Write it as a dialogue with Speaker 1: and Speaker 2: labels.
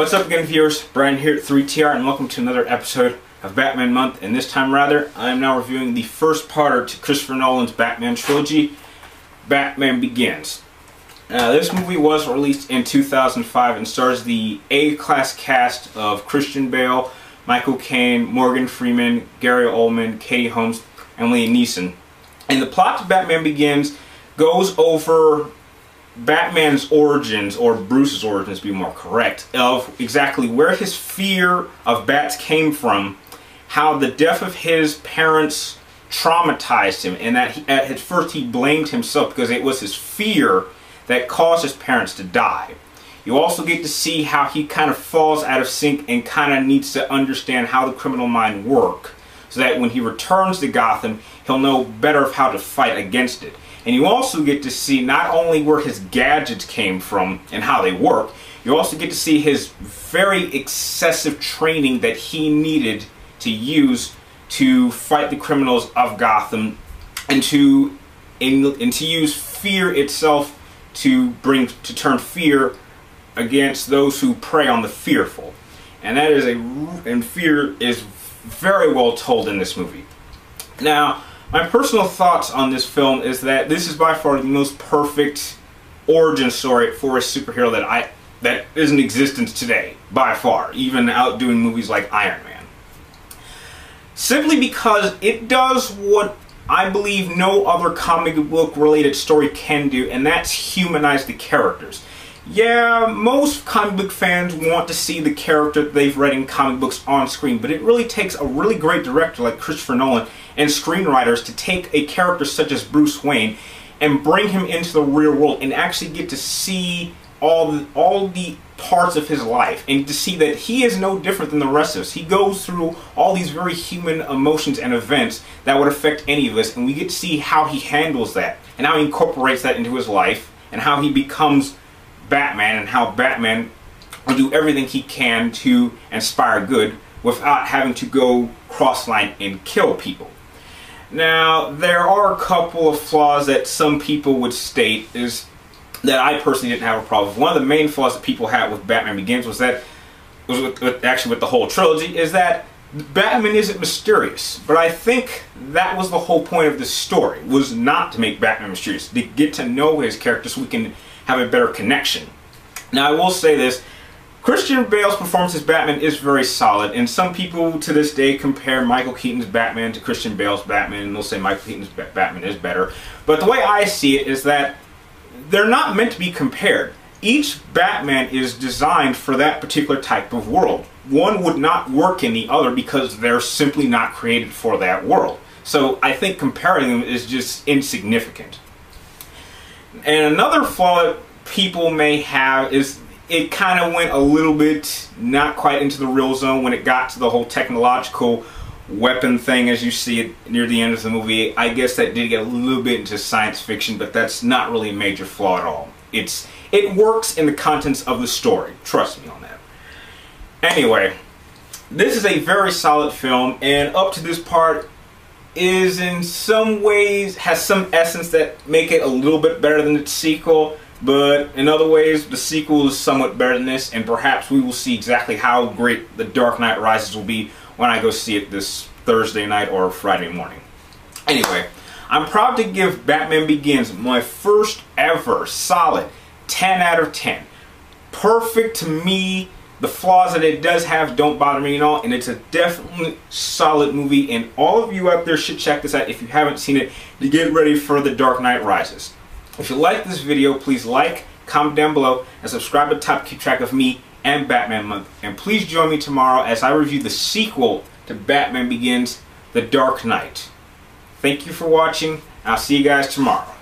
Speaker 1: What's up again, viewers? Brian here at 3TR, and welcome to another episode of Batman Month. And this time, rather, I am now reviewing the first part to Christopher Nolan's Batman Trilogy, Batman Begins. This movie was released in 2005 and stars the A-class cast of Christian Bale, Michael Caine, Morgan Freeman, Gary Oldman, Katie Holmes, and Liam Neeson. And the plot to Batman Begins goes over Batman's origins, or Bruce's origins to be more correct, of exactly where his fear of bats came from, how the death of his parents traumatized him, and that at first he blamed himself because it was his fear that caused his parents to die. You also get to see how he kind of falls out of sync and kind of needs to understand how the criminal mind works, so that when he returns to Gotham, he'll know better of how to fight against it. And you also get to see not only where his gadgets came from and how they work, you also get to see his very excessive training that he needed to use to fight the criminals of Gotham, and to use fear itself to turn fear against those who prey on the fearful. And fear is very well told in this movie. Now, my personal thoughts on this film is that this is by far the most perfect origin story for a superhero that is in existence today, by far, even outdoing movies like Iron Man. Simply because it does what I believe no other comic book related story can do, and that's humanize the characters. Yeah, most comic book fans want to see the character they've read in comic books on screen, but it really takes a really great director like Christopher Nolan and screenwriters to take a character such as Bruce Wayne and bring him into the real world and actually get to see all the parts of his life, and to see that he is no different than the rest of us. He goes through all these very human emotions and events that would affect any of us, and we get to see how he handles that and how he incorporates that into his life, and how he becomes Batman, and how Batman will do everything he can to inspire good without having to go cross-line and kill people. Now, there are a couple of flaws that some people would state that I personally didn't have a problem with. One of the main flaws that people had with Batman Begins was actually with the whole trilogy, is that Batman isn't mysterious. But I think that was the whole point of this story, was not to make Batman mysterious, to get to know his character so we can have a better connection. Now, I will say this: Christian Bale's performance as Batman is very solid, and some people to this day compare Michael Keaton's Batman to Christian Bale's Batman, and they'll say Michael Keaton's Batman is better. But the way I see it is that they're not meant to be compared. Each Batman is designed for that particular type of world. One would not work in the other because they're simply not created for that world. So I think comparing them is just insignificant. And another flaw that people may have is it kind of went a little bit not quite into the real zone when it got to the whole technological weapon thing, as you see it near the end of the movie. I guess that did get a little bit into science fiction, but that's not really a major flaw at all. It works in the contents of the story. Trust me on that. Anyway, this is a very solid film, and up to this part is in some ways has some essence that make it a little bit better than its sequel, but in other ways the sequel is somewhat better than this, and perhaps we will see exactly how great The Dark Knight Rises will be when I go see it this Thursday night or Friday morning. Anyway, I'm proud to give Batman Begins my first ever solid 10 out of 10. Perfect to me. The flaws that it does have don't bother me at all, and it's a definitely solid movie, and all of you out there should check this out if you haven't seen it, to get ready for The Dark Knight Rises. If you like this video, please like, comment down below, and subscribe at the top to keep track of me and Batman Month. And please join me tomorrow as I review the sequel to Batman Begins, The Dark Knight. Thank you for watching. I'll see you guys tomorrow.